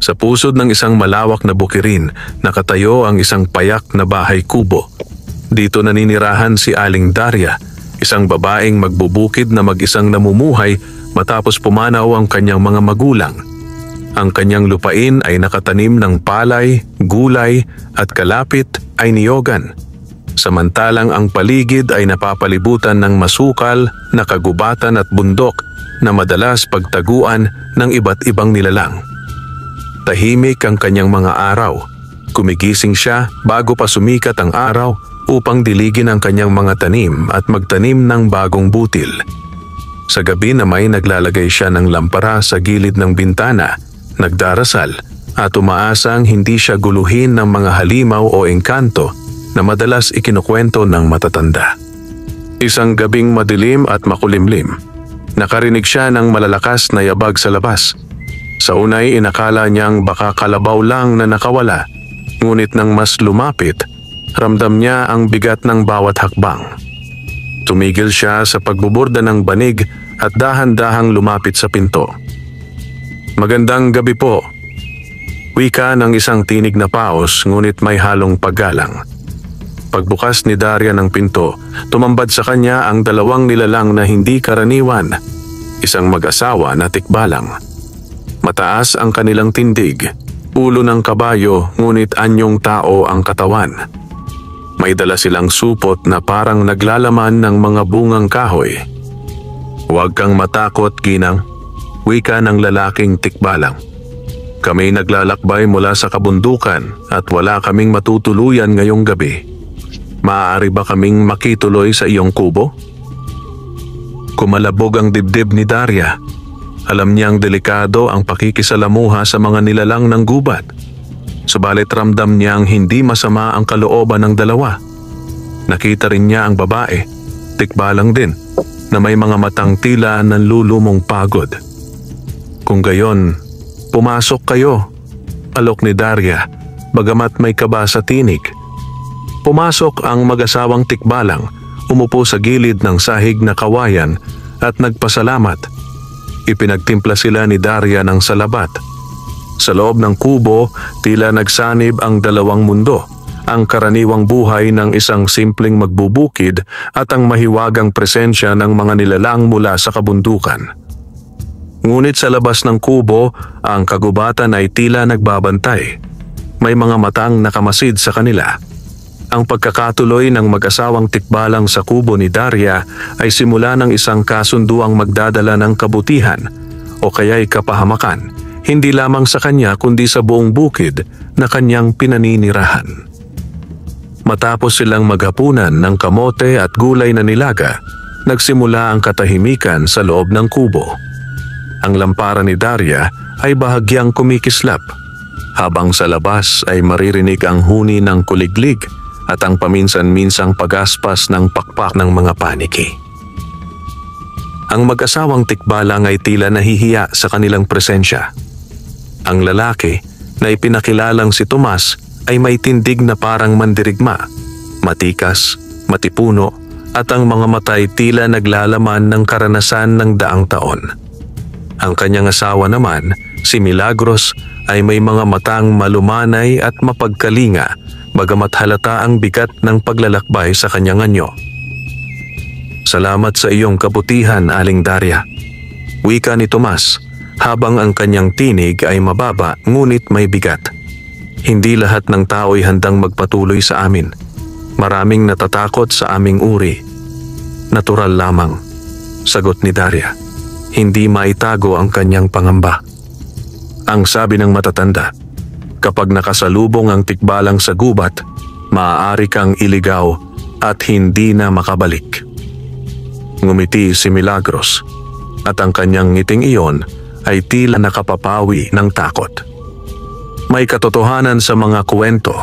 Sa pusod ng isang malawak na bukirin, nakatayo ang isang payak na bahay kubo. Dito naninirahan si Aling Daria, isang babaeng magbubukid na mag-isang namumuhay matapos pumanaw ang kanyang mga magulang. Ang kanyang lupain ay nakatanim ng palay, gulay at kalapit ay niyogan. Samantalang ang paligid ay napapalibutan ng masukal na kagubatan at bundok na madalas pagtaguan ng iba't ibang nilalang. Tahimik ang kanyang mga araw. Kumigising siya bago pa sumikat ang araw upang diligin ang kanyang mga tanim at magtanim ng bagong butil. Sa gabi na may naglalagay siya ng lampara sa gilid ng bintana, nagdarasal at umaasang hindi siya guluhin ng mga halimaw o engkanto na madalas ikinukwento ng matatanda. Isang gabing madilim at makulimlim, nakarinig siya ng malalakas na yabag sa labas. Sa unay inakala niyang baka kalabaw lang na nakawala, ngunit nang mas lumapit, ramdam niya ang bigat ng bawat hakbang. Tumigil siya sa pagbuburda ng banig at dahan-dahang lumapit sa pinto. "Magandang gabi po," wika ng isang tinig na paos ngunit may halong paggalang. Pagbukas ni Daria ng pinto, tumambad sa kanya ang dalawang nilalang na hindi karaniwan, isang mag-asawa na tikbalang. Mataas ang kanilang tindig, ulo ng kabayo ngunit anyong tao ang katawan. May dala silang supot na parang naglalaman ng mga bungang kahoy. "Huwag kang matakot, Ginang," wika ng lalaking tikbalang. "Kami naglalakbay mula sa kabundukan at wala kaming matutuluyan ngayong gabi. Maaari ba kaming makituloy sa iyong kubo?" Kumalabog ang dibdib ni Daria. Alam niyang delikado ang pakikisalamuha sa mga nilalang ng gubat. Subalit ramdam niyang hindi masama ang kalooban ng dalawa. Nakita rin niya ang babae, tikbalang din, na may mga matang tila nanlulumong pagod. "Kung gayon, pumasok kayo," alok ni Daria, bagamat may kaba sa tinig. Pumasok ang mag-asawang tikbalang, umupo sa gilid ng sahig na kawayan at nagpasalamat. Ipinagtimpla sila ni Daria ng salabat. Sa loob ng kubo, tila nagsanib ang dalawang mundo, ang karaniwang buhay ng isang simpleng magbubukid at ang mahiwagang presensya ng mga nilalang mula sa kabundukan. Ngunit sa labas ng kubo, ang kagubatan ay tila nagbabantay. May mga matang nakamasid sa kanila. Ang pagkakatuloy ng mag-asawang tikbalang sa kubo ni Daria ay simula ng isang kasunduang magdadala ng kabutihan o kaya'y kapahamakan, hindi lamang sa kanya kundi sa buong bukid na kanyang pinaninirahan. Matapos silang maghapunan ng kamote at gulay na nilaga, nagsimula ang katahimikan sa loob ng kubo. Ang lampara ni Daria ay bahagyang kumikislap, habang sa labas ay maririnig ang huni ng kuliglig at ang paminsan-minsang pagaspas ng pakpak ng mga paniki. Ang mag-asawang tikbalang ay tila nahihiya sa kanilang presensya. Ang lalaki na ipinakilalang si Tomas ay may tindig na parang mandirigma, matikas, matipuno at ang mga mata ay tila naglalaman ng karanasan ng daang taon. Ang kanyang asawa naman, si Milagros, ay may mga matang malumanay at mapagkalinga bagamat halata ang bigat ng paglalakbay sa kanyang anyo. "Salamat sa iyong kabutihan, Aling Daria," wika ni Tomas, habang ang kanyang tinig ay mababa ngunit may bigat. "Hindi lahat ng tao'y handang magpatuloy sa amin. Maraming natatakot sa aming uri." "Natural lamang," sagot ni Daria. Hindi maitago ang kanyang pangamba. Ang sabi ng matatanda, kapag nakasalubong ang tikbalang sa gubat, maaari kang iligaw at hindi na makabalik. Ngumiti si Milagros at ang kanyang ngiting iyon ay tila nakapapawi ng takot. May katotohanan sa mga kwento,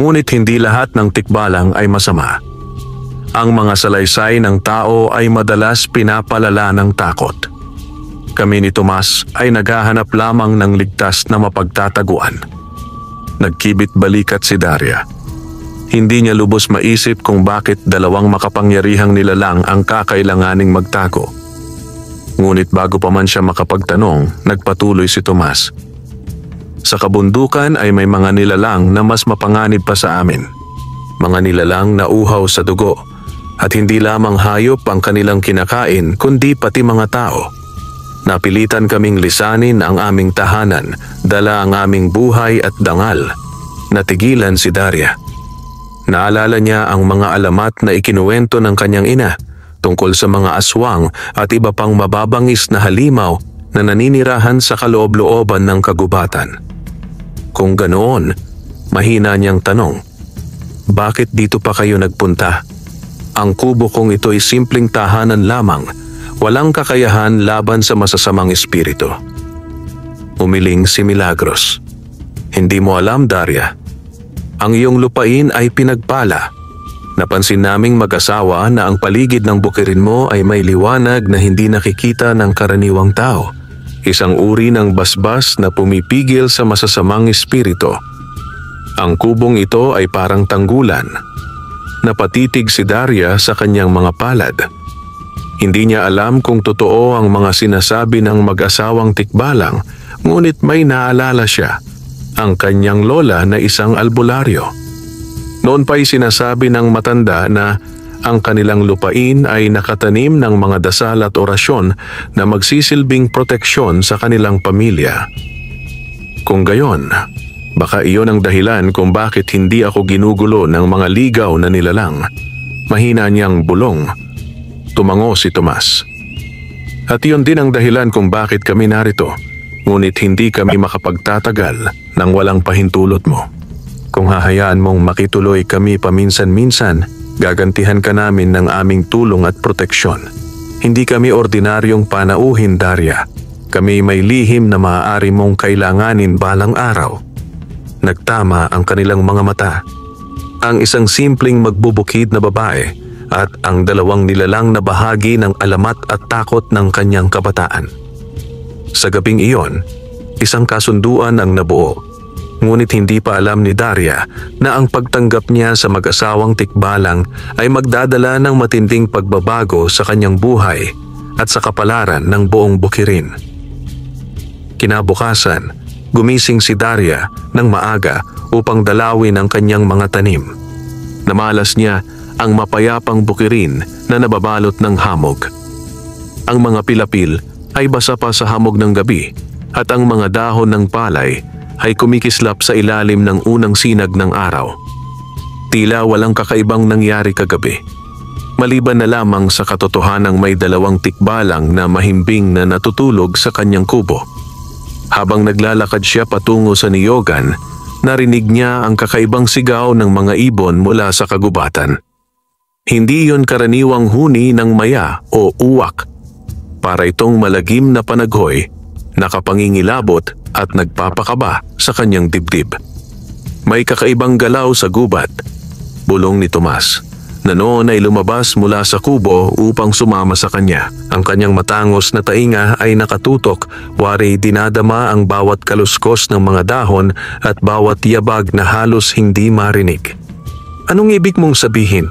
ngunit hindi lahat ng tikbalang ay masama. Ang mga salaysay ng tao ay madalas pinapalala ng takot. Kami ni Tomas ay naghahanap lamang ng ligtas na mapagtataguan. Nagkibit balikat si Daria. Hindi niya lubos maisip kung bakit dalawang makapangyarihang nilalang ang kakailanganing magtago. Ngunit bago pa man siya makapagtanong, nagpatuloy si Tomas. Sa kabundukan ay may mga nilalang na mas mapanganib pa sa amin. Mga nilalang na uhaw sa dugo at hindi lamang hayop ang kanilang kinakain kundi pati mga tao. Napilitan kaming lisanin ang aming tahanan, dala ang aming buhay at dangal. Natigilan si Daria. Naalala niya ang mga alamat na ikinuwento ng kanyang ina tungkol sa mga aswang at iba pang mababangis na halimaw na naninirahan sa kaloob-looban ng kagubatan. Kung ganoon, mahina niyang tanong, bakit dito pa kayo nagpunta? Ang kubo kong ito ay simpleng tahanan lamang, walang kakayahan laban sa masasamang espiritu. Umiling si Milagros. Hindi mo alam, Daria. Ang iyong lupain ay pinagpala. Napansin naming mag-asawa na ang paligid ng bukirin mo ay may liwanag na hindi nakikita ng karaniwang tao. Isang uri ng basbas na pumipigil sa masasamang espiritu. Ang kubong ito ay parang tanggulan. Napatitig si Daria sa kanyang mga palad. Hindi niya alam kung totoo ang mga sinasabi ng mag-asawang tikbalang, ngunit may naalala siya, ang kanyang lola na isang albularyo. Noon pa'y sinasabi ng matanda na ang kanilang lupain ay nakatanim ng mga dasal at orasyon na magsisilbing proteksyon sa kanilang pamilya. Kung gayon, baka iyon ang dahilan kung bakit hindi ako ginugulo ng mga ligaw na nilalang. Mahina niyang bulong. Tumango si Tomas. At iyon din ang dahilan kung bakit kami narito, ngunit hindi kami makapagtatagal nang walang pahintulot mo. Kung hahayaan mong makituloy kami paminsan-minsan, gagantihan ka namin ng aming tulong at proteksyon. Hindi kami ordinaryong panauhin, Daria. Kami may lihim na maaari mong kailanganin balang araw. Nagtama ang kanilang mga mata. Ang isang simpleng magbubukid na babae at ang dalawang nilalang na bahagi ng alamat at takot ng kanyang kabataan. Sa gabing iyon, isang kasunduan ang nabuo. Ngunit hindi pa alam ni Daria na ang pagtanggap niya sa mag-asawang tikbalang ay magdadala ng matinding pagbabago sa kanyang buhay at sa kapalaran ng buong bukirin. Kinabukasan, gumising si Daria ng maaga upang dalawin ang kanyang mga tanim. Namalas niya ang mapayapang bukirin na nababalot ng hamog. Ang mga pilapil ay basa pa sa hamog ng gabi at ang mga dahon ng palay ay kumikislap sa ilalim ng unang sinag ng araw. Tila walang kakaibang nangyari kagabi. Maliban na lamang sa katotohanang may dalawang tikbalang na mahimbing na natutulog sa kanyang kubo. Habang naglalakad siya patungo sa niyogan, narinig niya ang kakaibang sigaw ng mga ibon mula sa kagubatan. Hindi yon karaniwang huni ng maya o uwak. Para itong malagim na panaghoy, nakapangingilabot at nagpapakaba sa kanyang dibdib. May kakaibang galaw sa gubat, bulong ni Tomas, na noon ay lumabas mula sa kubo upang sumama sa kanya. Ang kanyang matangos na tainga ay nakatutok, wari dinadama ang bawat kaluskos ng mga dahon at bawat yabag na halos hindi marinig. Anong ibig mong sabihin?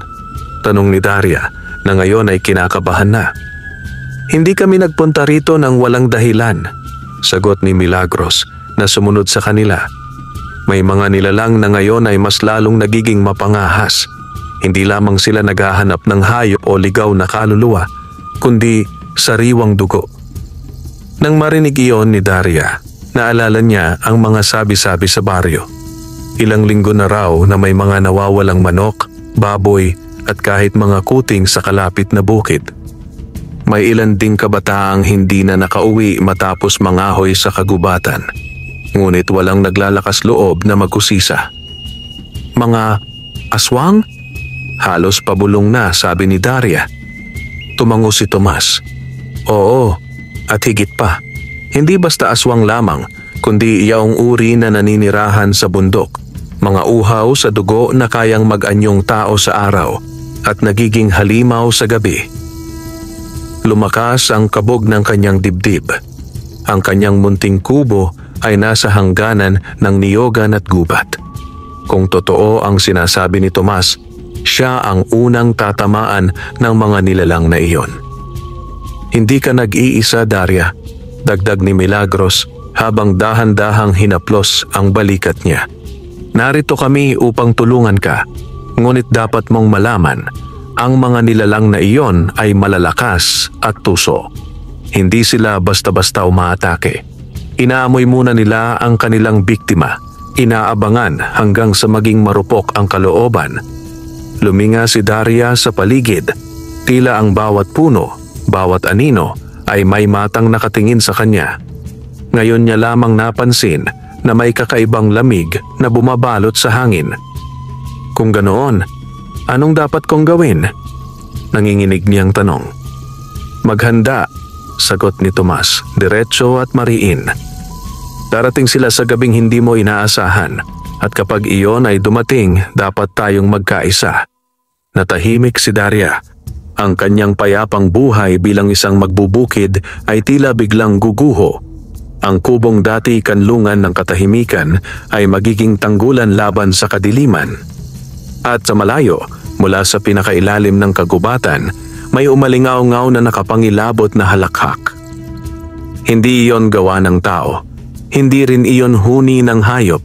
Tanong ni Daria na ngayon ay kinakabahan na. Hindi kami nagpunta rito ng walang dahilan, sagot ni Milagros na sumunod sa kanila. May mga nilalang na ngayon ay mas lalong nagiging mapangahas. Hindi lamang sila naghahanap ng hayop o ligaw na kaluluwa, kundi sariwang dugo. Nang marinig iyon ni Daria, naalala niya ang mga sabi-sabi sa baryo. Ilang linggo na raw na may mga nawawalang manok, baboy at kahit mga kuting sa kalapit na bukid. May ilan ding kabataang hindi na nakauwi matapos mangahoy sa kagubatan. Ngunit walang naglalakas loob na magkusisa. Mga aswang? Halos pabulong na, sabi ni Daria. Tumango si Tomas. Oo, at higit pa. Hindi basta aswang lamang, kundi iyaong uri na naninirahan sa bundok. Mga uhaw sa dugo na kayang mag-anyong tao sa araw at nagiging halimaw sa gabi. Lumakas ang kabog ng kanyang dibdib. Ang kanyang munting kubo ay nasa hangganan ng niyogan at gubat. Kung totoo ang sinasabi ni Tomas, siya ang unang tatamaan ng mga nilalang na iyon. Hindi ka nag-iisa, Daria, dagdag ni Milagros habang dahan-dahang hinaplos ang balikat niya. Narito kami upang tulungan ka, ngunit dapat mong malaman, ang mga nilalang na iyon ay malalakas at tuso. Hindi sila basta-basta umaatake. Inaamoy muna nila ang kanilang biktima, inaabangan hanggang sa maging marupok ang kalooban. Luminga si Daria sa paligid, tila ang bawat puno, bawat anino ay may matang nakatingin sa kanya. Ngayon niya lamang napansin na may kakaibang lamig na bumabalot sa hangin. Kung ganoon, anong dapat kong gawin? Nanginginig niyang tanong. Maghanda, sagot ni Tomas, diretso at mariin. Darating sila sa gabing hindi mo inaasahan, at kapag iyon ay dumating, dapat tayong magkaisa. Natahimik si Daria. Ang kanyang payapang buhay bilang isang magbubukid ay tila biglang guguho. Ang kubong dati kanlungan ng katahimikan ay magiging tanggulan laban sa kadiliman. At sa malayo, mula sa pinakailalim ng kagubatan, may umalingaw-ngaw na nakapangilabot na halakhak. Hindi iyon gawa ng tao. Hindi rin iyon huni ng hayop.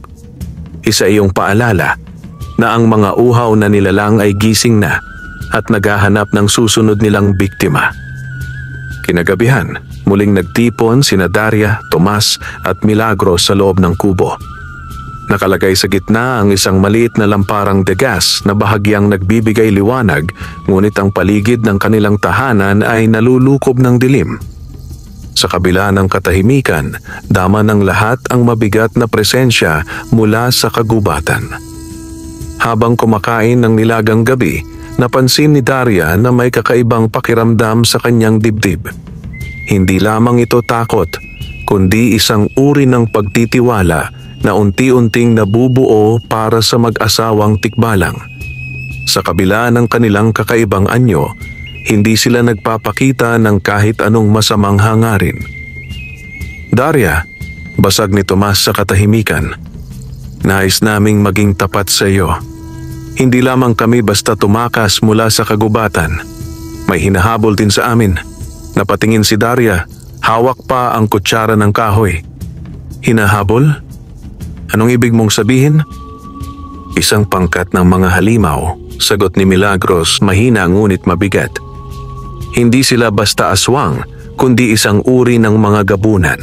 Isa iyong paalala na ang mga uhaw na nilalang ay gising na at naghahanap ng susunod nilang biktima. Kinagabihan, muling nagtipon sina Daria, Tomas at Milagros sa loob ng kubo. Nakalagay sa gitna ang isang maliit na lamparang degas na bahagyang nagbibigay liwanag, ngunit ang paligid ng kanilang tahanan ay nalulukob ng dilim. Sa kabila ng katahimikan, dama ng lahat ang mabigat na presensya mula sa kagubatan. Habang kumakain ng nilagang gabi, napansin ni Daria na may kakaibang pakiramdam sa kanyang dibdib. Hindi lamang ito takot, kundi isang uri ng pagtitiwala na unti-unting nabubuo para sa mag-asawang tikbalang. Sa kabila ng kanilang kakaibang anyo, hindi sila nagpapakita ng kahit anong masamang hangarin. Daria, basag ni Tomas sa katahimikan. Nais naming maging tapat sa iyo. Hindi lamang kami basta tumakas mula sa kagubatan. May hinahabol din sa amin. Napatingin si Daria, hawak pa ang kutsara ng kahoy. Hinahabol? Anong ibig mong sabihin? Isang pangkat ng mga halimaw, sagot ni Milagros, mahina ngunit mabigat. Hindi sila basta aswang, kundi isang uri ng mga gabunan.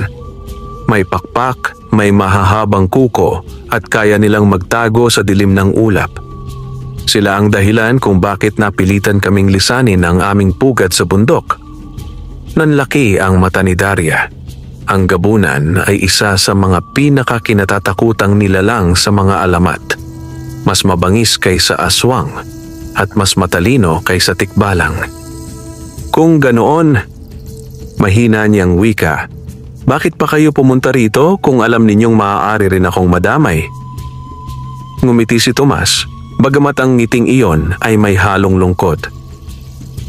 May pakpak, may mahahabang kuko at kaya nilang magtago sa dilim ng ulap. Sila ang dahilan kung bakit napilitan kaming lisanin ang aming pugad sa bundok. Nanlaki ang mata ni Daria. Ang gabunan ay isa sa mga pinakakinatatakutang nilalang sa mga alamat. Mas mabangis kaysa aswang at mas matalino kaysa tikbalang. Kung ganoon, mahina niyang wika, bakit pa kayo pumunta rito kung alam ninyong maaari rin akong madamay? Ngumiti si Tomas, bagamat ang ngiting iyon ay may halong lungkot.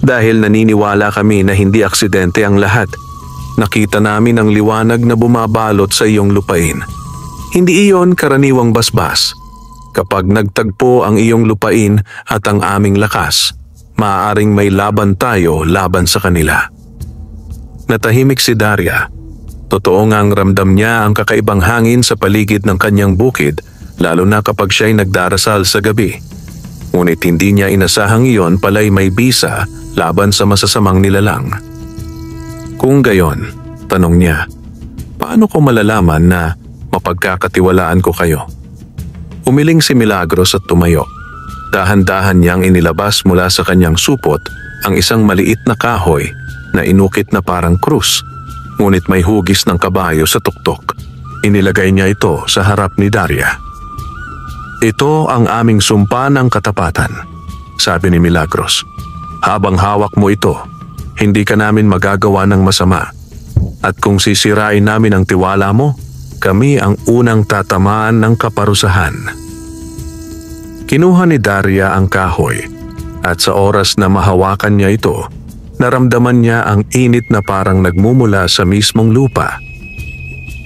Dahil naniniwala kami na hindi aksidente ang lahat, nakita namin ang liwanag na bumabalot sa iyong lupain. Hindi iyon karaniwang basbas. Kapag nagtagpo ang iyong lupain at ang aming lakas, maaaring may laban tayo laban sa kanila. Natahimik si Daria. Totoo ngang ramdam niya ang kakaibang hangin sa paligid ng kanyang bukid, lalo na kapag siya'y nagdarasal sa gabi. Ngunit hindi niya inasahang iyon pala'y may bisa laban sa masasamang nilalang. Kung gayon, tanong niya, paano ko malalaman na mapagkakatiwalaan ko kayo? Umiling si Milagros at tumayo. Dahan-dahan niyang inilabas mula sa kanyang supot ang isang maliit na kahoy na inukit na parang krus, ngunit may hugis ng kabayo sa tuktok. Inilagay niya ito sa harap ni Daria. Ito ang aming sumpa ng katapatan, sabi ni Milagros. Habang hawak mo ito, hindi ka namin magagawa ng masama. At kung sisirain namin ang tiwala mo, kami ang unang tatamaan ng kaparusahan. Kinuha ni Daria ang kahoy at sa oras na mahawakan niya ito, naramdaman niya ang init na parang nagmumula sa mismong lupa.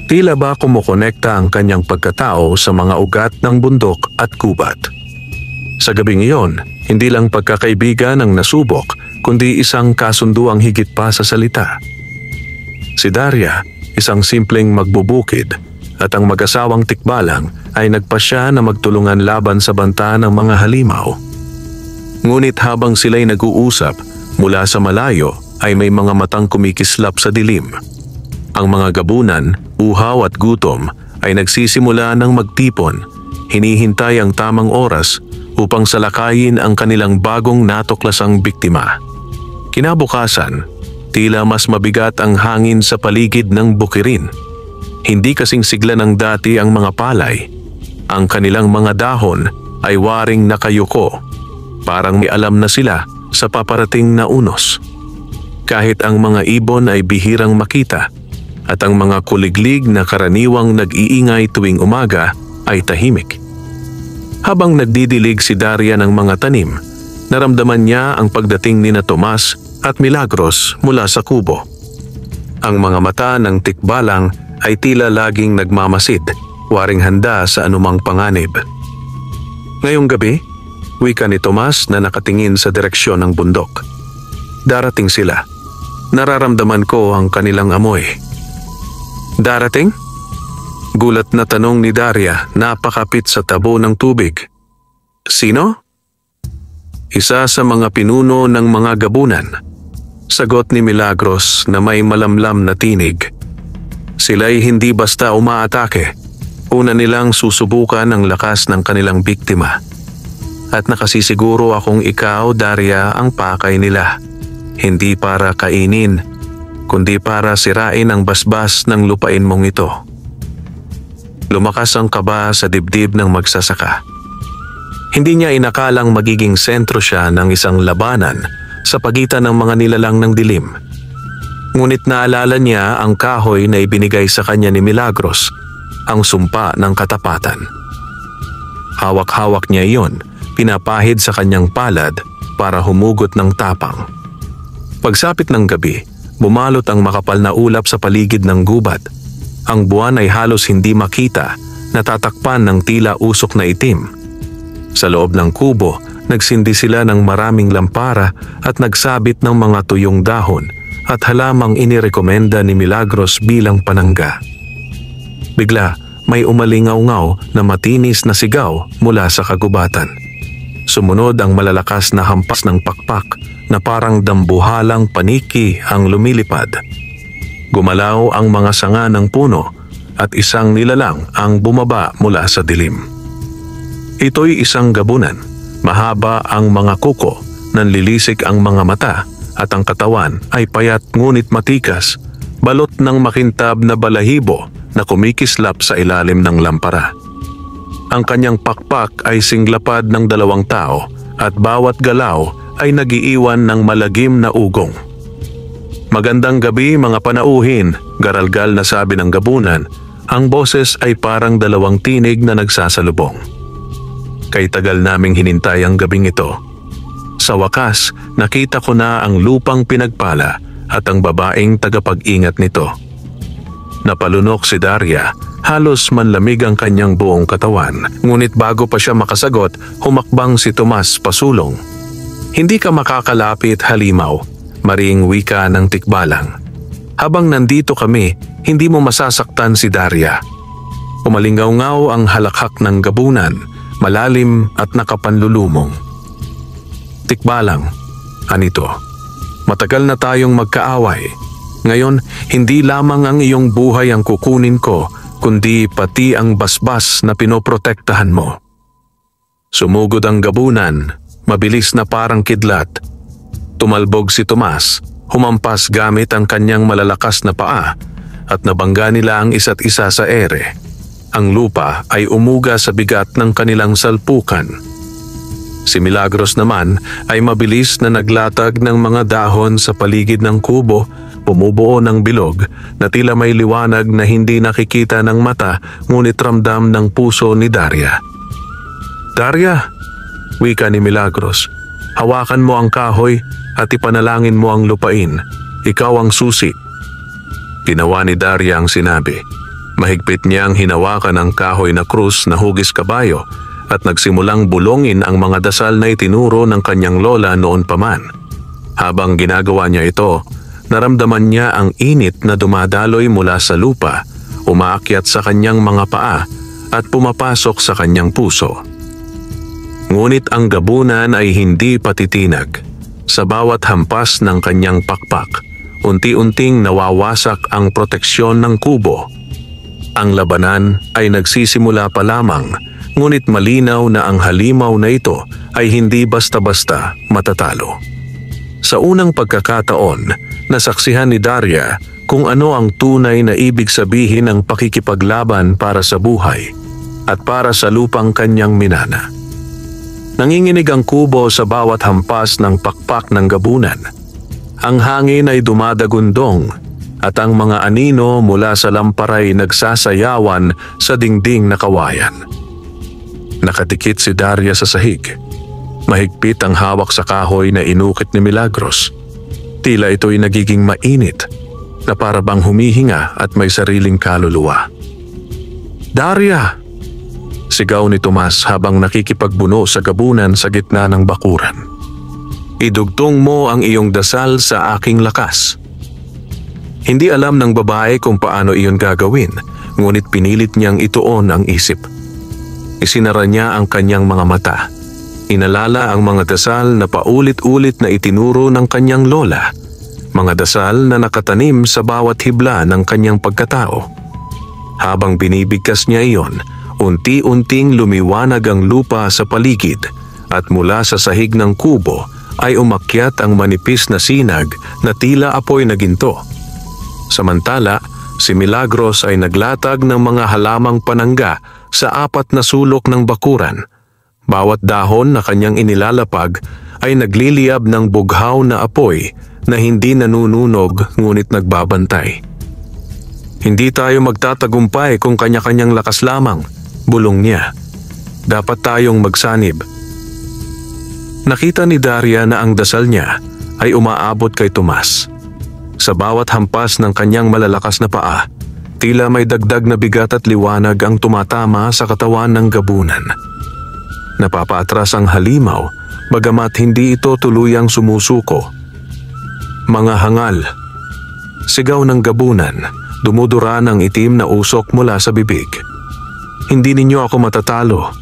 Tila ba kumukonekta ang kanyang pagkatao sa mga ugat ng bundok at gubat. Sa gabing iyon, hindi lang pagkakaibigan ang nasubok, kundi isang kasunduang higit pa sa salita. Si Daria, isang simpleng magbubukid, at ang mag-asawang Tikbalang ay nagpasya na magtulungan laban sa banta ng mga halimaw. Ngunit habang sila'y nag-uusap, mula sa malayo ay may mga matang kumikislap sa dilim. Ang mga gabunan, uhaw at gutom ay nagsisimula ng magtipon, hinihintay ang tamang oras upang salakayin ang kanilang bagong natuklasang biktima. Kinabukasan, tila mas mabigat ang hangin sa paligid ng bukirin. Hindi kasing sigla ng dati ang mga palay. Ang kanilang mga dahon ay waring nakayuko, parang may alam na sila sa paparating na unos. Kahit ang mga ibon ay bihirang makita at ang mga kuliglig na karaniwang nag-iingay tuwing umaga ay tahimik. Habang nagdidilig si Daria ng mga tanim, naramdaman niya ang pagdating ni Tomas at Milagros mula sa kubo. Ang mga mata ng Tikbalang ay tila laging nagmamasid, waring handa sa anumang panganib. Ngayong gabi, wika ni Tomas na nakatingin sa direksyon ng bundok. Darating sila. Nararamdaman ko ang kanilang amoy. Darating? Gulat na tanong ni Daria, napakapit sa tabo ng tubig. Sino? Isa sa mga pinuno ng mga gabunan. Sagot ni Milagros na may malamlam na tinig. Sila'y hindi basta umaatake. Una nilang susubukan ang lakas ng kanilang biktima. At nakasisiguro akong ikaw, Daria, ang pakay nila. Hindi para kainin, kundi para sirain ang basbas ng lupain mong ito. Lumakas ang kaba sa dibdib ng magsasaka. Hindi niya inakalang magiging sentro siya ng isang labanan sa pagitan ng mga nilalang ng dilim. Ngunit naalala niya ang kahoy na ibinigay sa kanya ni Milagros, ang sumpa ng katapatan. Hawak-hawak niya iyon, pinapahid sa kanyang palad para humugot ng tapang. Pagsapit ng gabi, bumalot ang makapal na ulap sa paligid ng gubat. Ang buwan ay halos hindi makita, natatakpan ng tila usok na itim. Sa loob ng kubo, nagsindi sila ng maraming lampara at nagsabit ng mga tuyong dahon at halamang inirekomenda ni Milagros bilang panangga. Bigla, may umalingaw-ngaw na matinis na sigaw mula sa kagubatan. Sumunod ang malalakas na hampas ng pakpak na parang dambuhalang paniki ang lumilipad. Gumalaw ang mga sanga ng puno at isang nilalang ang bumaba mula sa dilim. Ito'y isang gabunan. Mahaba ang mga kuko, nanlilisik ang mga mata at ang katawan ay payat ngunit matikas, balot ng makintab na balahibo na kumikislap sa ilalim ng lampara. Ang kanyang pakpak ay singlapad ng 2 tao at bawat galaw ay nagiiwan ng malagim na ugong. Magandang gabi mga panauhin, garalgal na sabi ng gabunan. Ang boses ay parang 2 tinig na nagsasalubong. Kay tagal naming hinintay ang gabing ito. Sa wakas, nakita ko na ang lupang pinagpala at ang babaeng tagapag-ingat nito. Napalunok si Daria, halos manlamig ang kanyang buong katawan. Ngunit bago pa siya makasagot, humakbang si Tomas pasulong. Hindi ka makakalapit, halimaw, maring wika ng Tikbalang. Habang nandito kami, hindi mo masasaktan si Daria. Umalingaw-ngaw ang halakhak ng gabunan, malalim at nakapanlulumong. Tikbalang, anito, matagal na tayong magkaaway. Ngayon, hindi lamang ang iyong buhay ang kukunin ko, kundi pati ang basbas na pinoprotektahan mo. Sumugod ang gabunan, mabilis na parang kidlat. Tumalbog si Tomas, humampas gamit ang kanyang malalakas na paa at nabangga nila ang isa't isa sa ere. Ang lupa ay umuga sa bigat ng kanilang salpukan. Si Milagros naman ay mabilis na naglatag ng mga dahon sa paligid ng kubo, bumubuo ng bilog na tila may liwanag na hindi nakikita ng mata ngunit ramdam ng puso ni Daria. Daria, wika ni Milagros, hawakan mo ang kahoy at ipanalangin mo ang lupain. Ikaw ang susi. Ginawa ni Daria ang sinabi. Mahigpit niyang hinawakan ang kahoy na krus na hugis kabayo at nagsimulang bulongin ang mga dasal na itinuro ng kanyang lola noon pa man. Habang ginagawa niya ito, naramdaman niya ang init na dumadaloy mula sa lupa, umaakyat sa kanyang mga paa at pumapasok sa kanyang puso. Ngunit ang gabunan ay hindi patitinag. Sa bawat hampas ng kanyang pakpak, unti-unting nawawasak ang proteksyon ng kubo. Ang labanan ay nagsisimula pa lamang, ngunit malinaw na ang halimaw na ito ay hindi basta-basta matatalo. Sa unang pagkakataon, nasaksihan ni Daria kung ano ang tunay na ibig sabihin ng pakikipaglaban para sa buhay at para sa lupang kanyang minana. Nanginginig ang kubo sa bawat hampas ng pakpak ng gabunan. Ang hangin ay dumadagundong at ang mga anino mula sa lamparay nagsasayawan sa dingding na kawayan. Nakatikit si Daria sa sahig. Mahigpit ang hawak sa kahoy na inukit ni Milagros. Tila ito'y nagiging mainit na para bang humihinga at may sariling kaluluwa. "Daria!" sigaw ni Tomas habang nakikipagbuno sa gabunan sa gitna ng bakuran. "Idugtong mo ang iyong dasal sa aking lakas." Hindi alam ng babae kung paano iyon gagawin, ngunit pinilit niyang ituon ang isip. Isinara niya ang kanyang mga mata. Inalala ang mga dasal na paulit-ulit na itinuro ng kanyang lola, mga dasal na nakatanim sa bawat hibla ng kanyang pagkatao. Habang binibigkas niya iyon, unti-unting lumiwanag ang lupa sa paligid at mula sa sahig ng kubo ay umakyat ang manipis na sinag na tila apoy na ginto. Samantala, si Milagros ay naglatag ng mga halamang panangga sa 4 na sulok ng bakuran. Bawat dahon na kanyang inilalapag ay nagliliyab ng bughaw na apoy na hindi nanununog ngunit nagbabantay. "Hindi tayo magtatagumpay kung kanya-kanyang lakas lamang," bulong niya. "Dapat tayong magsanib." Nakita ni Daria na ang dasal niya ay umaabot kay Tomas. Sa bawat hampas ng kanyang malalakas na paa, tila may dagdag na bigat at liwanag ang tumatama sa katawan ng gabunan. Napapaatras ang halimaw, bagamat hindi ito tuluyang sumusuko. "Mga hangal!" sigaw ng gabunan, dumudura ng itim na usok mula sa bibig. "Hindi ninyo ako matatalo.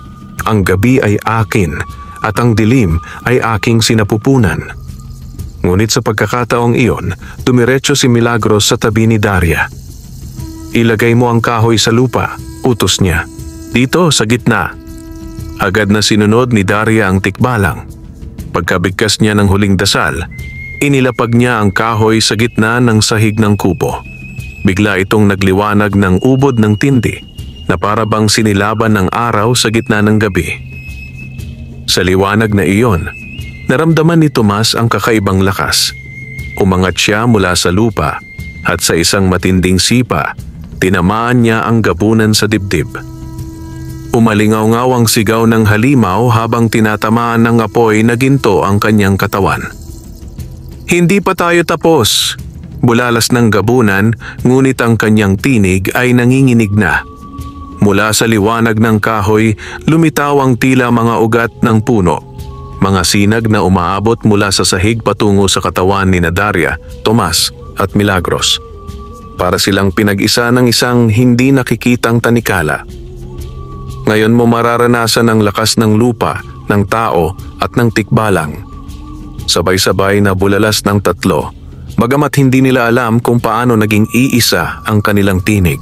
Ang gabi ay akin at ang dilim ay aking sinapupunan." Ngunit sa pagkakataong iyon, dumiretso si Milagros sa tabi ni Daria. "Ilagay mo ang kahoy sa lupa," utos niya. "Dito sa gitna." Agad na sinunod ni Daria ang tikbalang. Pagkabigkas niya ng huling dasal, inilapag niya ang kahoy sa gitna ng sahig ng kubo. Bigla itong nagliwanag ng ubod ng tindi na para bang sinilaban ng araw sa gitna ng gabi. Sa liwanag na iyon, naramdaman ni Tomas ang kakaibang lakas. Umangat siya mula sa lupa at sa isang matinding sipa, tinamaan niya ang gabunan sa dibdib. Umalingaw-ngaw ang sigaw ng halimaw habang tinatamaan ng apoy na ginto ang kanyang katawan. "Hindi pa tayo tapos!" Bulalas ng gabunan, ngunit ang kanyang tinig ay nanginginig na. Mula sa liwanag ng kahoy, lumitaw ang tila mga ugat ng puno. Mga sinag na umaabot mula sa sahig patungo sa katawan ni Daria, Tomas at Milagros. Para silang pinag-isa ng isang hindi nakikitang tanikala. Ngayon mo mararanasan ang lakas ng lupa, ng tao at ng tikbalang. Sabay-sabay na bulalas ng tatlo, bagamat hindi nila alam kung paano naging iisa ang kanilang tinig.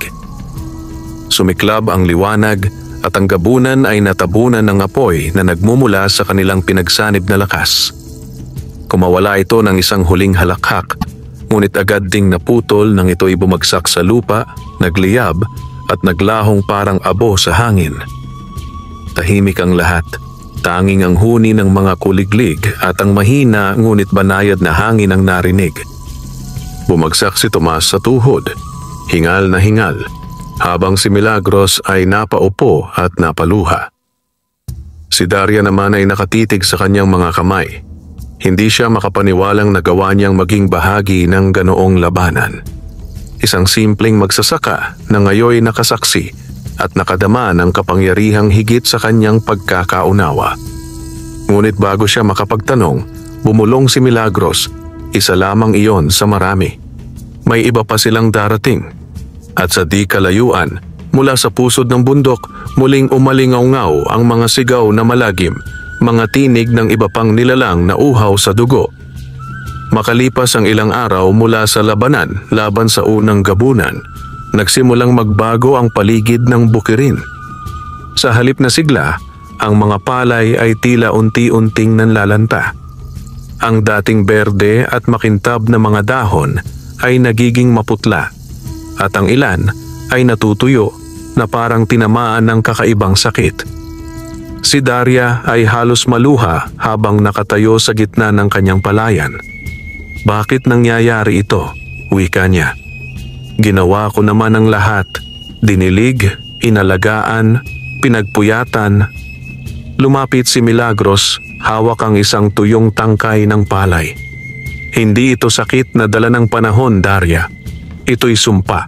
Sumiklab ang liwanag at ang gabunan ay natabunan ng apoy na nagmumula sa kanilang pinagsanib na lakas. Kumawala ito ng isang huling halakhak, ngunit agad ding naputol nang ito'y bumagsak sa lupa, nagliyab at naglahong parang abo sa hangin. Tahimik ang lahat, tanging ang huni ng mga kuliglig at ang mahina ngunit banayad na hangin ang narinig. Bumagsak si Tomas sa tuhod, hingal na hingal, habang si Milagros ay napaupo at napaluha. Si Daria naman ay nakatitig sa kanyang mga kamay. Hindi siya makapaniwalang nagawa niyang maging bahagi ng ganoong labanan. Isang simpleng magsasaka na ngayoy nakasaksi at nakadama ng kapangyarihang higit sa kanyang pagkakaunawa. Ngunit bago siya makapagtanong, bumulong si Milagros, isa lamang iyon sa marami. May iba pa silang darating. At sa di kalayuan, mula sa pusod ng bundok, muling umalingaw-ngaw ang mga sigaw na malagim, mga tinig ng iba pang nilalang na uhaw sa dugo. Makalipas ang ilang araw mula sa labanan laban sa unang gabunan, nagsimulang magbago ang paligid ng bukirin. Sa halip na sigla, ang mga palay ay tila unti-unting nanlalanta. Ang dating berde at makintab na mga dahon ay nagiging maputla at ang ilan ay natutuyo na parang tinamaan ng kakaibang sakit. Si Daria ay halos maluha habang nakatayo sa gitna ng kanyang palayan. Bakit nangyayari ito? Wika niya. Ginawa ko naman ang lahat. Dinilig, inalagaan, pinagpuyatan. Lumapit si Milagros, hawak ang isang tuyong tangkay ng palay. Hindi ito sakit na dala ng panahon, Daria. Ito'y sumpa.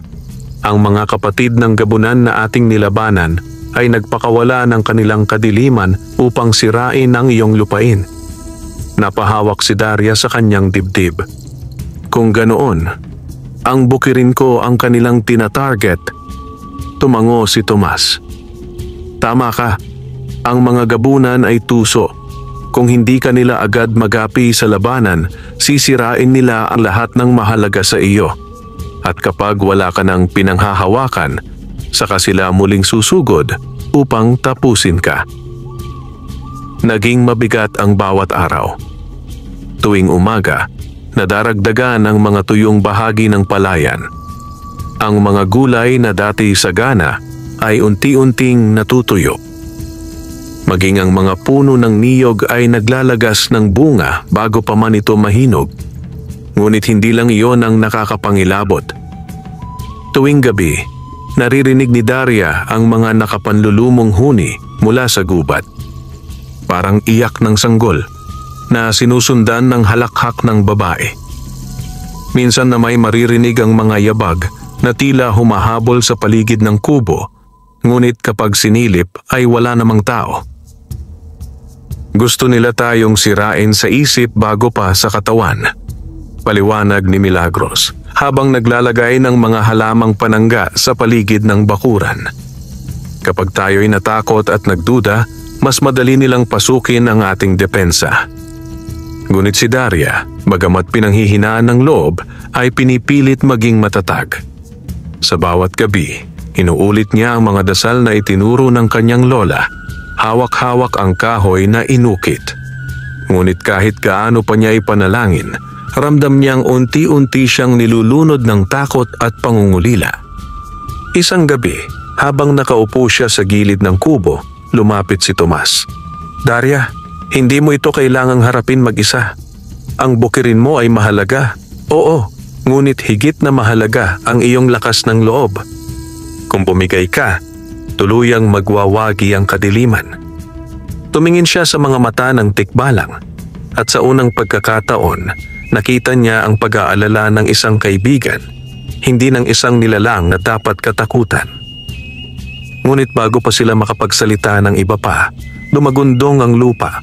Ang mga kapatid ng gabunan na ating nilabanan ay nagpakawala ng kanilang kadiliman upang sirain ang iyong lupain. Napahawak si Daria sa kanyang dibdib. Kung ganoon, ang bukirin ko ang kanilang tinatarget. Tumango si Tomas. Tama ka, ang mga gabunan ay tuso. Kung hindi ka nila agad magapi sa labanan, sisirain nila ang lahat ng mahalaga sa iyo. At kapag wala ka ng pinanghahawakan, saka sila muling susugod upang tapusin ka. Naging mabigat ang bawat araw. Tuwing umaga, nadaragdagan ang mga tuyong bahagi ng palayan. Ang mga gulay na dati sagana ay unti-unting natutuyo. Maging ang mga puno ng niyog ay naglalagas ng bunga bago pa man ito mahinog. Ngunit hindi lang iyon ang nakakapangilabot. Tuwing gabi, naririnig ni Daria ang mga nakapanlulumong huni mula sa gubat. Parang iyak ng sanggol na sinusundan ng halakhak ng babae. Minsan na may maririnig ang mga yabag na tila humahabol sa paligid ng kubo, ngunit kapag sinilip ay wala namang tao. Gusto nila tayong sirain sa isip bago pa sa katawan. Paliwanag ni Milagros habang naglalagay ng mga halamang panangga sa paligid ng bakuran. Kapag tayo'y natakot at nagduda, mas madali nilang pasukin ang ating depensa. Ngunit si Daria, bagamat pinanghihinaan ng loob, ay pinipilit maging matatag. Sa bawat gabi, inuulit niya ang mga dasal na itinuro ng kanyang lola. Hawak-hawak ang kahoy na inukit. Ngunit kahit gaano pa niya ipanalangin, ramdam niyang unti-unti siyang nilulunod ng takot at pangungulila. Isang gabi, habang nakaupo siya sa gilid ng kubo, lumapit si Tomas. Daria, hindi mo ito kailangang harapin mag-isa. Ang bukirin mo ay mahalaga. Oo, ngunit higit na mahalaga ang iyong lakas ng loob. Kung bumigay ka, tuluyang magwawagi ang kadiliman. Tumingin siya sa mga mata ng tikbalang at sa unang pagkakataon, nakita niya ang pag-aalala ng isang kaibigan, hindi ng isang nilalang na dapat katakutan. Ngunit bago pa sila makapagsalita ng iba pa, lumagundong ang lupa.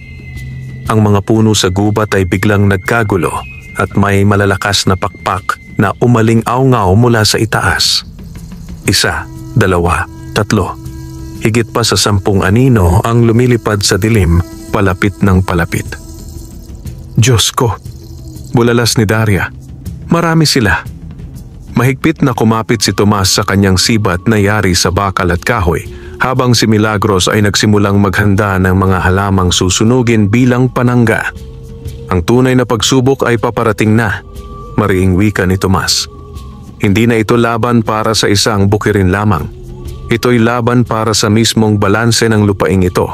Ang mga puno sa gubat ay biglang nagkagulo at may malalakas na pakpak na umaling-aw-ngaw mula sa itaas. 1, 2, 3. Higit pa sa 10 anino ang lumilipad sa dilim, palapit ng palapit. Diyos ko! Bulalas ni Daria. Marami sila. Mahigpit na kumapit si Tomas sa kanyang sibat na yari sa bakal at kahoy, habang si Milagros ay nagsimulang maghanda ng mga halamang susunugin bilang panangga. Ang tunay na pagsubok ay paparating na, mariing wika ni Tomas. Hindi na ito laban para sa isang bukirin lamang. Ito'y laban para sa mismong balanse ng lupaing ito.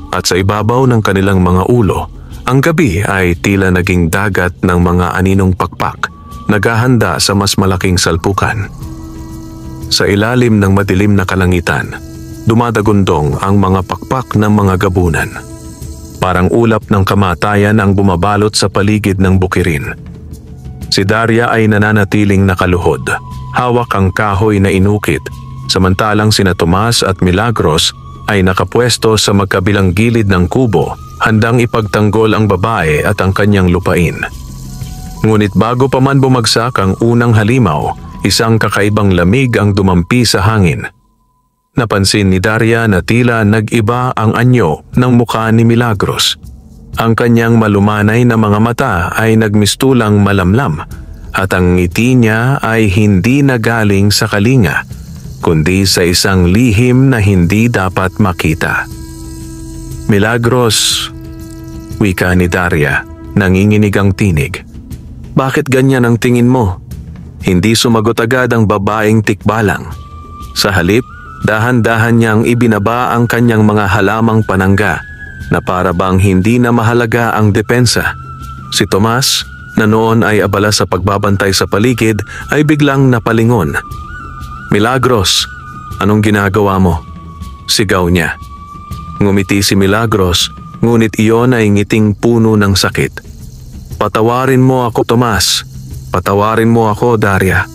At sa ibabaw ng kanilang mga ulo, ang gabi ay tila naging dagat ng mga aninong pakpak, naghahanda sa mas malaking salpukan. Sa ilalim ng madilim na kalangitan, dumadagundong ang mga pakpak ng mga gabunan. Parang ulap ng kamatayan ang bumabalot sa paligid ng bukirin. Si Daria ay nananatiling nakaluhod, hawak ang kahoy na inukit, samantalang sina Tomas at Milagros ay nakapwesto sa magkabilang gilid ng kubo, handang ipagtanggol ang babae at ang kanyang lupain. Ngunit bago pa man bumagsak ang unang halimaw, isang kakaibang lamig ang dumampi sa hangin. Napansin ni Daria na tila nag-iba ang anyo ng mukha ni Milagros. Ang kanyang malumanay na mga mata ay nagmistulang malamlam at ang ngiti niya ay hindi nagaling sa kalinga, kundi sa isang lihim na hindi dapat makita. Milagros, wika ni Daria, nanginginig ang tinig. Bakit ganyan ang tingin mo? Hindi sumagot agad ang babaeng tikbalang. Sa halip, dahan-dahan niyang ibinaba ang kanyang mga halamang panangga na para bang hindi na mahalaga ang depensa. Si Tomas, na noon ay abala sa pagbabantay sa paligid, ay biglang napalingon. Milagros, anong ginagawa mo? Sigaw niya. Ngumiti si Milagros, ngunit iyon ay ngiting puno ng sakit. Patawarin mo ako, Tomas. Patawarin mo ako, Daria.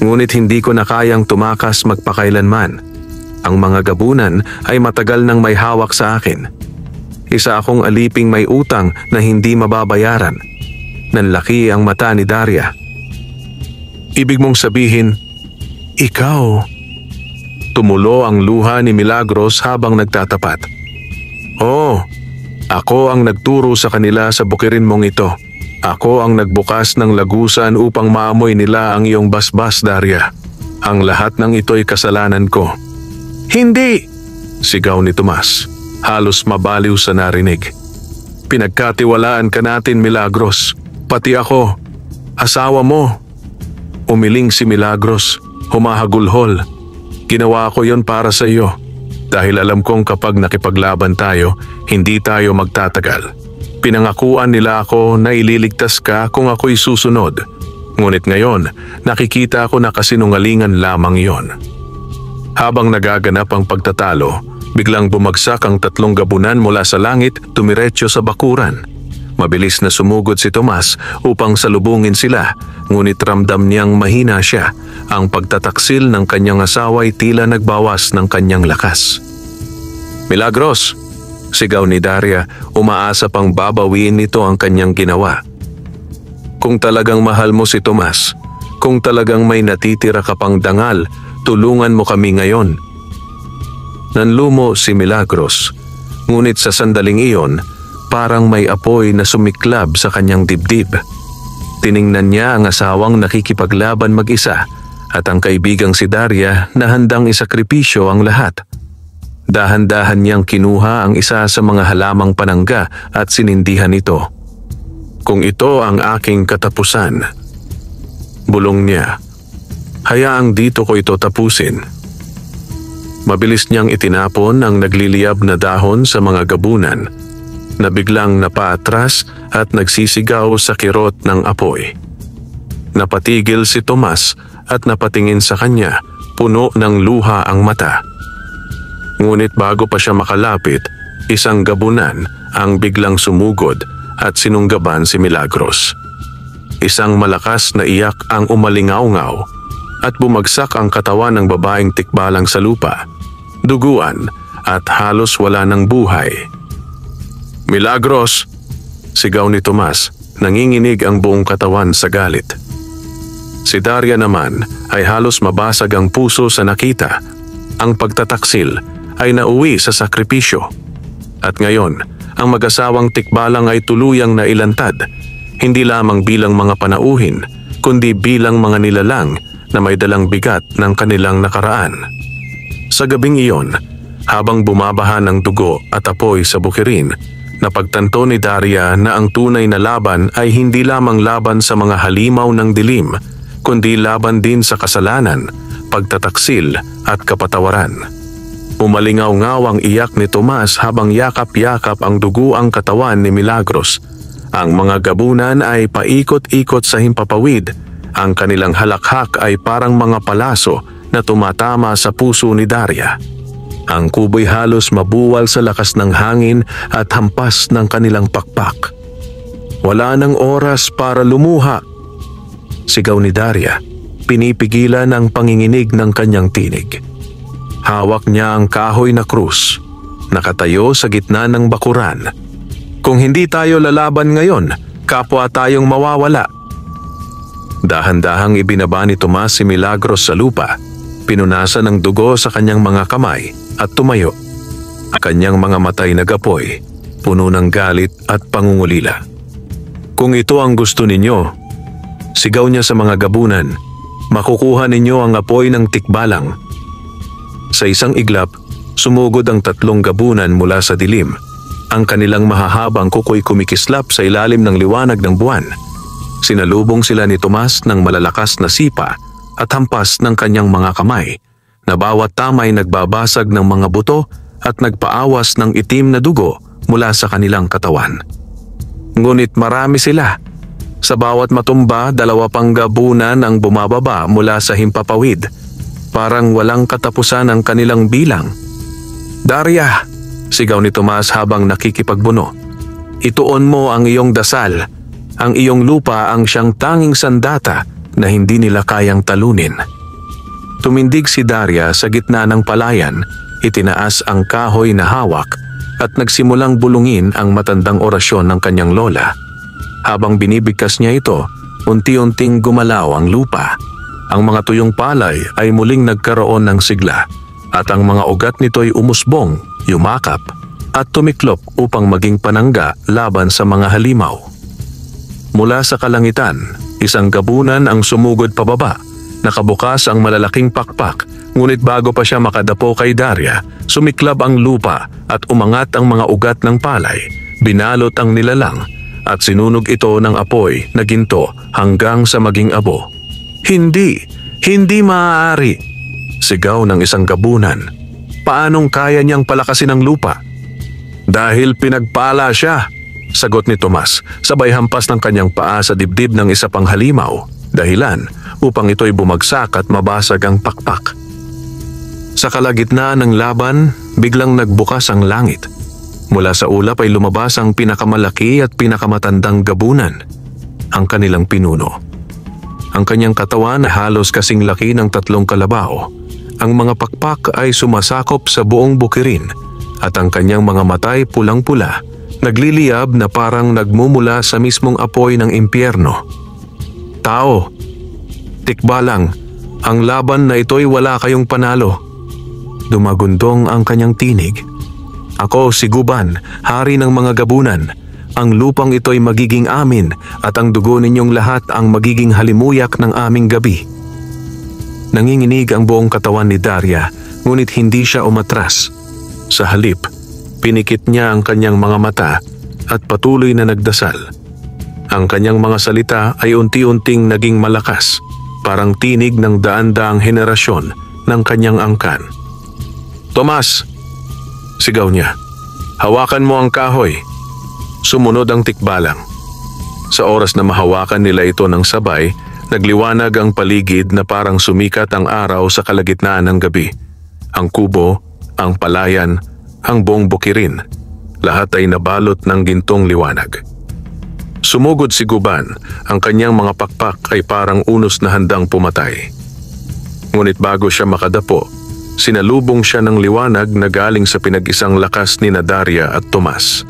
Ngunit hindi ko na kayang tumakas magpakailanman. Ang mga gabunan ay matagal nang may hawak sa akin. Isa akong aliping may utang na hindi mababayaran. Nanlaki ang mata ni Daria. Ibig mong sabihin, ikaw? Tumulo ang luha ni Milagros habang nagtatapat. Oo, ako ang nagturo sa kanila sa bukirin mong ito. Ako ang nagbukas ng lagusan upang maamoy nila ang iyong basbas, Daria. Ang lahat ng ito'y kasalanan ko. Hindi! Sigaw ni Tomas, halos mabaliw sa narinig. Pinagkatiwalaan ka natin, Milagros. Pati ako. Asawa mo. Umiling si Milagros, humahagulhol. Ginawa ko yon para sa iyo. Dahil alam kong kapag nakipaglaban tayo, hindi tayo magtatagal. Pinangakuan nila ako na ililigtas ka kung ako'y susunod. Ngunit ngayon, nakikita ko na kasinungalingan lamang yon. Habang nagaganap ang pagtatalo, biglang bumagsak ang 3 gabunan mula sa langit tumiretso sa bakuran. Mabilis na sumugod si Tomas upang salubungin sila, ngunit ramdam niyang mahina siya. Ang pagtataksil ng kanyang asawa'y tila nagbawas ng kanyang lakas. Milagros! Sigaw ni Daria, umaasa pang babawiin nito ang kanyang ginawa. Kung talagang mahal mo si Tomas, kung talagang may natitira ka pang dangal, tulungan mo kami ngayon. Nanlumo si Milagros, ngunit sa sandaling iyon, parang may apoy na sumiklab sa kanyang dibdib. Tiningnan niya ang asawang nakikipaglaban mag-isa at ang kaibigang si Daria na handang isakripisyo ang lahat. Dahan-dahan niyang kinuha ang isa sa mga halamang panangga at sinindihan ito. Kung ito ang aking katapusan, bulong niya, hayaang dito ko ito tapusin. Mabilis niyang itinapon ang nagliliyab na dahon sa mga gabunan na biglang napaatras at nagsisigaw sa kirot ng apoy. Napatigil si Tomas at napatingin sa kanya, puno ng luha ang mata. Ngunit bago pa siya makalapit, isang gabunan ang biglang sumugod at sinunggaban si Milagros. Isang malakas na iyak ang umalingaw-ngaw at bumagsak ang katawan ng babaeng tikbalang sa lupa, duguan at halos wala ng buhay. Milagros! Sigaw ni Tomas, nanginginig ang buong katawan sa galit. Si Daria naman ay halos mabasag ang puso sa nakita. Ang pagtataksil ay nauwi sa sakripisyo. At ngayon, ang mag-asawang tikbalang ay tuluyang nailantad, hindi lamang bilang mga panauhin, kundi bilang mga nilalang na may dalang bigat ng kanilang nakaraan. Sa gabing iyon, habang bumabaha ng dugo at apoy sa bukirin, napagtanto ni Daria na ang tunay na laban ay hindi lamang laban sa mga halimaw ng dilim, kundi laban din sa kasalanan, pagtataksil at kapatawaran. Umalingaw-ngaw ang iyak ni Tomas habang yakap-yakap ang duguang katawan ni Milagros. Ang mga gabunan ay paikot-ikot sa himpapawid. Ang kanilang halakhak ay parang mga palaso na tumatama sa puso ni Daria. Ang kubo'y halos mabuwal sa lakas ng hangin at hampas ng kanilang pakpak. Wala nang oras para lumuha. Sigaw ni Daria, pinipigilan ang panginginig ng kanyang tinig. Hawak niya ang kahoy na krus, nakatayo sa gitna ng bakuran. Kung hindi tayo lalaban ngayon, kapwa tayong mawawala. Dahan-dahang ibinaba ni Tomas si Milagros sa lupa, pinunasan ng dugo sa kanyang mga kamay at tumayo. Kanyang mga matay nagapoy, puno ng galit at pangungulila. Kung ito ang gusto ninyo, sigaw niya sa mga gabunan, makukuha ninyo ang apoy ng tikbalang. Sa isang iglap, sumugod ang 3 gabunan mula sa dilim. Ang kanilang mahahabang kuko'y kumikislap sa ilalim ng liwanag ng buwan. Sinalubong sila ni Tomas ng malalakas na sipa at hampas ng kanyang mga kamay, na bawat tamay nagbabasag ng mga buto at nagpaawas ng itim na dugo mula sa kanilang katawan. Ngunit marami sila. Sa bawat matumba, 2 pang gabunan ang bumababa mula sa himpapawid. Parang walang katapusan ang kanilang bilang. "Daria!" sigaw ni Tomas habang nakikipagbuno. "Ituon mo ang iyong dasal. Ang iyong lupa ang siyang tanging sandata na hindi nila kayang talunin." Tumindig si Daria sa gitna ng palayan, itinaas ang kahoy na hawak at nagsimulang bulungin ang matandang orasyon ng kanyang lola. Habang binibigkas niya ito, unti-unting gumalaw ang lupa. Ang mga tuyong palay ay muling nagkaroon ng sigla at ang mga ugat nito'y umusbong, yumakap at tumiklop upang maging panangga laban sa mga halimaw. Mula sa kalangitan, isang gabunan ang sumugod pababa. Nakabukas ang malalaking pakpak, ngunit bago pa siya makadapo kay Daria, sumiklab ang lupa at umangat ang mga ugat ng palay, binalot ang nilalang at sinunog ito ng apoy na ginto hanggang sa maging abo. Hindi maaari!" sigaw ng isang gabunan. "Paanong kaya niyang palakasin ang lupa?" "Dahil pinagpala siya," sagot ni Tomas, sabay hampas ng kanyang paa sa dibdib ng isa pang halimaw, dahilan upang ito'y bumagsak at mabasag ang pakpak. Sa kalagitnaan ng laban, biglang nagbukas ang langit. Mula sa ulap ay lumabas ang pinakamalaki at pinakamatandang gabunan, ang kanilang pinuno. Ang kanyang katawan ay halos kasing laki ng 3 kalabaw. Ang mga pakpak ay sumasakop sa buong bukirin at ang kanyang mga matay pulang-pula, nagliliyab na parang nagmumula sa mismong apoy ng impyerno. "Tao, tikbalang, ang laban na ito'y wala kayong panalo." Dumagundong ang kanyang tinig. "Ako si Guban, hari ng mga gabunan. Ang lupang ito'y magiging amin at ang dugo ninyong lahat ang magiging halimuyak ng aming gabi." Nanginginig ang buong katawan ni Daria, ngunit hindi siya umatras. Sa halip, pinikit niya ang kanyang mga mata at patuloy na nagdasal. Ang kanyang mga salita ay unti-unting naging malakas, parang tinig ng daan-daang henerasyon ng kanyang angkan. "Tomas!" sigaw niya. "Hawakan mo ang kahoy." Sumunod ang tikbalang. Sa oras na mahawakan nila ito ng sabay, nagliwanag ang paligid na parang sumikat ang araw sa kalagitnaan ng gabi. Ang kubo, ang palayan, ang buong bukirin, lahat ay nabalot ng gintong liwanag. Sumugod si Guban, ang kanyang mga pakpak ay parang unos na handang pumatay. Ngunit bago siya makadapo, sinalubong siya ng liwanag na galing sa pinag-isang lakas ni Daria at Tomas.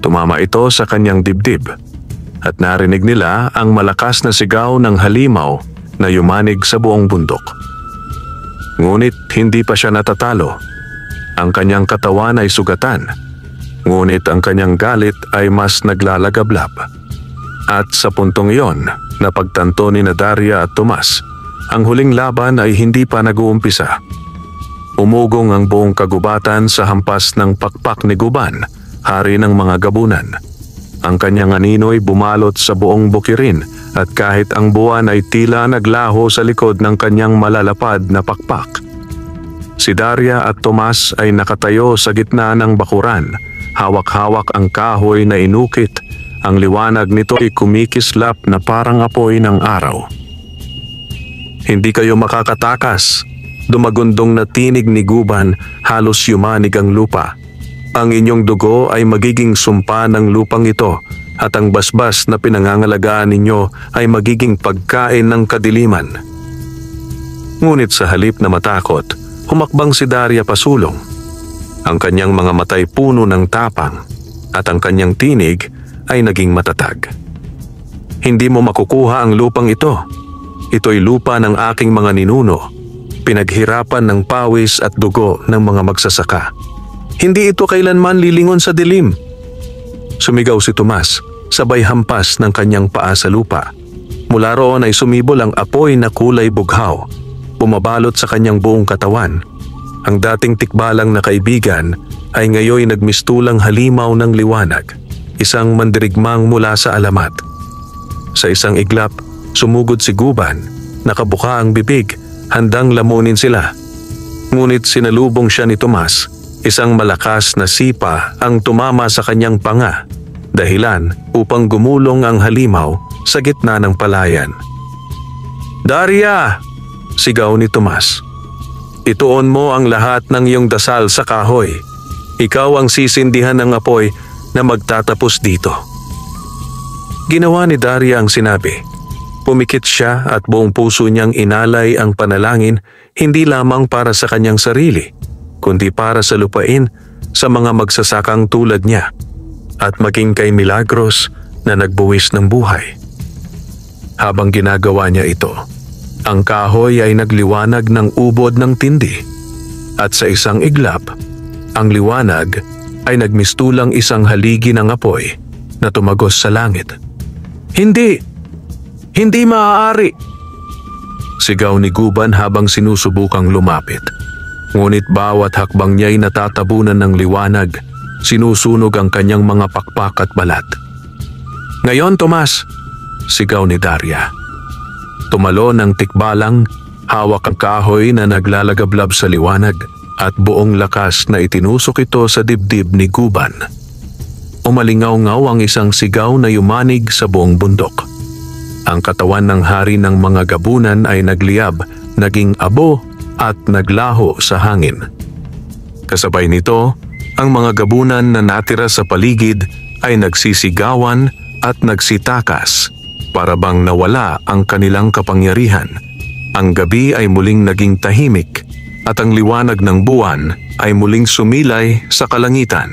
Tumama ito sa kanyang dibdib at narinig nila ang malakas na sigaw ng halimaw na yumanig sa buong bundok. Ngunit hindi pa siya natatalo. Ang kanyang katawan ay sugatan, ngunit ang kanyang galit ay mas naglalagablab. At sa puntong iyon, napagtanto ni Daria at Tomas, ang huling laban ay hindi pa nag-uumpisa. Umugong ang buong kagubatan sa hampas ng pakpak ni Guban, hari ng mga gabunan. Ang kanyang anino'y bumalot sa buong bukirin at kahit ang buwan ay tila naglaho sa likod ng kanyang malalapad na pakpak. Si Daria at Tomas ay nakatayo sa gitna ng bakuran, hawak-hawak ang kahoy na inukit. Ang liwanag nito ay kumikislap na parang apoy ng araw. "Hindi kayo makakatakas," dumagundong na tinig ni Guban, halos yumanig ang lupa. "Ang inyong dugo ay magiging sumpa ng lupang ito at ang basbas na pinangangalagaan ninyo ay magiging pagkain ng kadiliman." Ngunit sa halip na matakot, humakbang si Daria pasulong. Ang kanyang mga matay puno ng tapang at ang kanyang tinig ay naging matatag. Hindi mo makukuha ang lupang ito. Ito'y lupa ng aking mga ninuno, pinaghirapan ng pawis at dugo ng mga magsasaka. Hindi ito kailanman lilingon sa dilim. Sumigaw si Tomas, sabay hampas ng kanyang paa sa lupa. Mula roon ay sumibol ang apoy na kulay bughaw, bumabalot sa kanyang buong katawan. Ang dating tikbalang na kaibigan ay ngayoy nagmistulang halimaw ng liwanag, isang mandirigmang mula sa alamat. Sa isang iglap, sumugod si Guban, nakabuka ang bibig, handang lamunin sila. Ngunit sinalubong siya ni Tomas, isang malakas na sipa ang tumama sa kanyang panga, dahilan upang gumulong ang halimaw sa gitna ng palayan. "Daria!" sigaw ni Tomas. "Ituon mo ang lahat ng iyong dasal sa kahoy. Ikaw ang sisindihan ng apoy na magtatapos dito." Ginawa ni Daria ang sinabi. Pumikit siya at buong puso niyang inalay ang panalangin, hindi lamang para sa kanyang sarili, kundi para sa lupain, sa mga magsasakang tulad niya, at maging kay Milagros na nagbuwis ng buhay. Habang ginagawa niya ito, ang kahoy ay nagliwanag ng ubod ng tindi, at sa isang iglap, ang liwanag ay nagmistulang isang haligi ng apoy na tumagos sa langit. "Hindi! Hindi maaari!" sigaw ni Guban habang sinusubukang lumapit. Ngunit bawat hakbang niya'y natatabunan ng liwanag, sinusunog ang kanyang mga pakpak at balat. "Ngayon, Tomas!" sigaw ni Daria. Tumalon ang tikbalang, hawak ang kahoy na naglalagablab sa liwanag, at buong lakas na itinusok ito sa dibdib ni Guban. Umalingaw-ngaw ang isang sigaw na yumanig sa buong bundok. Ang katawan ng hari ng mga gabunan ay nagliyab, naging abo at naglaho sa hangin. Kasabay nito, ang mga gabunan na natira sa paligid ay nagsisigawan at nagsitakas, para bang nawala ang kanilang kapangyarihan. Ang gabi ay muling naging tahimik, at ang liwanag ng buwan ay muling sumilay sa kalangitan.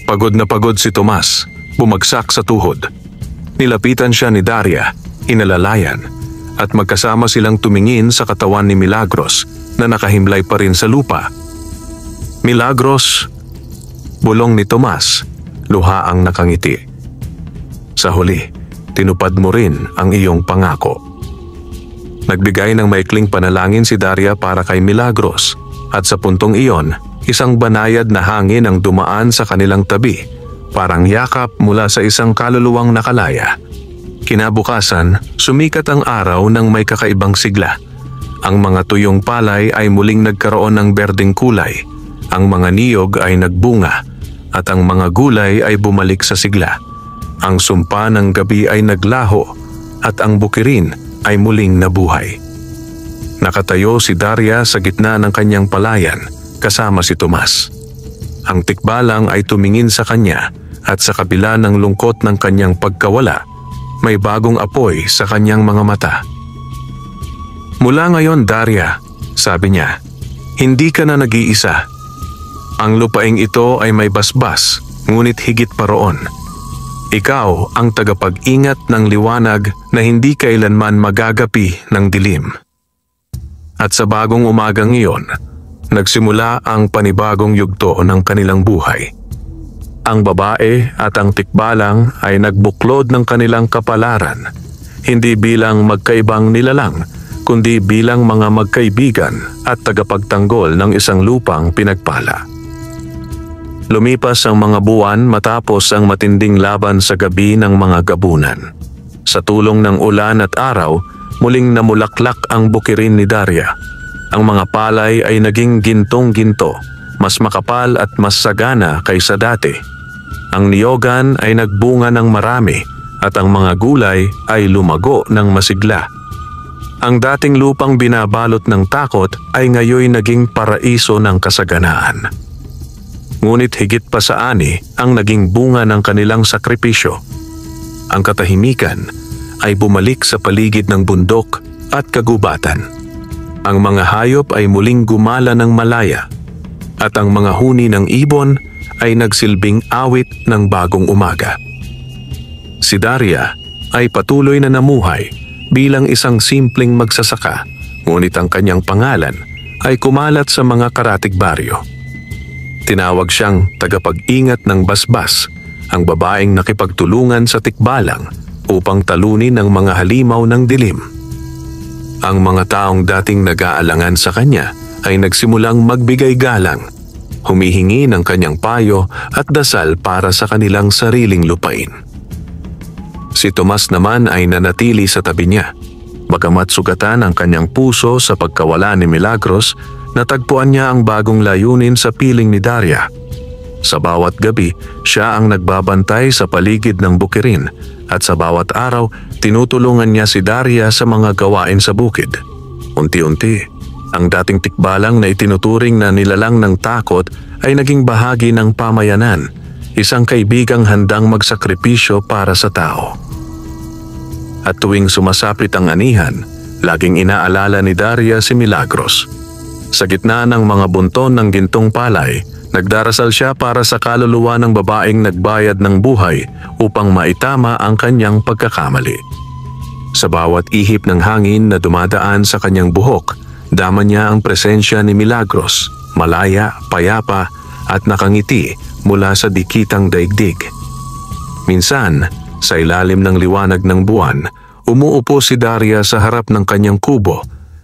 Pagod na pagod si Tomas, bumagsak sa tuhod. Nilapitan siya ni Daria, inalalayan, at magkasama silang tumingin sa katawan ni Milagros na nakahimlay pa rin sa lupa. "Milagros," bulong ni Tomas, luha ang nakangiti. "Sa huli, tinupad mo rin ang iyong pangako." Nagbigay ng maikling panalangin si Daria para kay Milagros, at sa puntong iyon, isang banayad na hangin ang dumaan sa kanilang tabi, parang yakap mula sa isang kaluluwang nakalaya. Kinabukasan, sumikat ang araw ng may kakaibang sigla. Ang mga tuyong palay ay muling nagkaroon ng berdeng kulay, ang mga niyog ay nagbunga, at ang mga gulay ay bumalik sa sigla. Ang sumpa ng gabi ay naglaho, at ang bukirin ay muling nabuhay. Nakatayo si Daria sa gitna ng kanyang palayan, kasama si Tomas. Ang tikbalang ay tumingin sa kanya, at sa kabila ng lungkot ng kanyang pagkawala, may bagong apoy sa kanyang mga mata. "Mula ngayon, Daria," sabi niya, "hindi ka na nag-iisa. Ang lupaing ito ay may basbas, ngunit higit pa roon. Ikaw ang tagapag-ingat ng liwanag na hindi kailanman magagapi ng dilim." At sa bagong umagang iyon, nagsimula ang panibagong yugto ng kanilang buhay. Ang babae at ang tikbalang ay nagbuklod ng kanilang kapalaran, hindi bilang magkaibang nilalang, kundi bilang mga magkaibigan at tagapagtanggol ng isang lupang pinagpala. Lumipas ang mga buwan matapos ang matinding laban sa gabi ng mga gabunan. Sa tulong ng ulan at araw, muling namulaklak ang bukirin ni Daria. Ang mga palay ay naging gintong-ginto, mas makapal at mas sagana kaysa dati. Ang niyogan ay nagbunga ng marami, at ang mga gulay ay lumago ng masigla. Ang dating lupang binabalot ng takot ay ngayoy naging paraiso ng kasaganaan. Ngunit higit pa sa ani ang naging bunga ng kanilang sakripisyo. Ang katahimikan ay bumalik sa paligid ng bundok at kagubatan. Ang mga hayop ay muling gumala ng malaya, at ang mga huni ng ibon ay nagsilbing awit ng bagong umaga. Si Daria ay patuloy na namuhay bilang isang simpleng magsasaka, ngunit ang kanyang pangalan ay kumalat sa mga karatig baryo. Tinawag siyang tagapag-ingat ng basbas, ang babaeng nakipagtulungan sa tikbalang upang talunin ang mga halimaw ng dilim. Ang mga taong dating nag-aalangan sa kanya ay nagsimulang magbigay galang, humihingi ng kanyang payo at dasal para sa kanilang sariling lupain. Si Tomas naman ay nanatili sa tabi niya. Bagamat sugatan ang kanyang puso sa pagkawala ni Milagros, natagpuan niya ang bagong layunin sa piling ni Daria. Sa bawat gabi, siya ang nagbabantay sa paligid ng bukirin at sa bawat araw, tinutulungan niya si Daria sa mga gawain sa bukid. Unti-unti, ang dating tikbalang na itinuturing na nilalang ng takot ay naging bahagi ng pamayanan, isang kaibigang handang magsakripisyo para sa tao. At tuwing sumasapit ang anihan, laging inaalala ni Daria si Milagros. Sa gitna ng mga bunton ng gintong palay, nagdarasal siya para sa kaluluwa ng babaeng nagbayad ng buhay upang maitama ang kanyang pagkakamali. Sa bawat ihip ng hangin na dumadaan sa kanyang buhok, dama niya ang presensya ni Milagros, malaya, payapa at nakangiti mula sa dikitang daigdig. Minsan, sa ilalim ng liwanag ng buwan, umuupo si Daria sa harap ng kanyang kubo,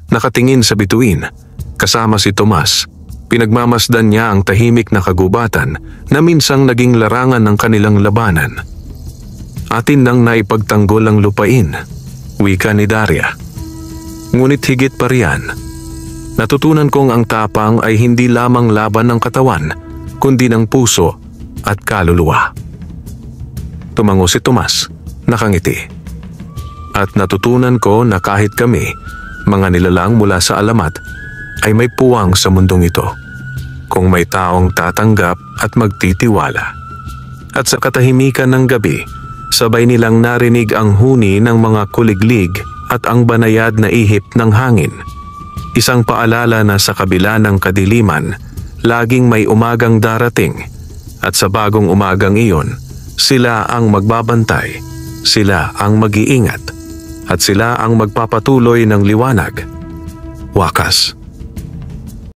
nakatingin sa bituin. Kasama si Tomas, pinagmamasdan niya ang tahimik na kagubatan na minsang naging larangan ng kanilang labanan. Atin nang naipagtanggol ang lupain, wika ni Daria. Ngunit higit pa riyan, natutunan kong ang tapang ay hindi lamang laban ng katawan, kundi ng puso at kaluluwa. Tumango si Tomas, nakangiti. At natutunan ko na kahit kami, mga nilalang mula sa alamat, ay may puwang sa mundong ito, kung may taong tatanggap at magtitiwala. At sa katahimikan ng gabi, sabay nilang narinig ang huni ng mga kuliglig at ang banayad na ihip ng hangin. Isang paalala na sa kabila ng kadiliman, laging may umagang darating, at sa bagong umagang iyon, sila ang magbabantay, sila ang mag-iingat, at sila ang magpapatuloy ng liwanag. Wakas.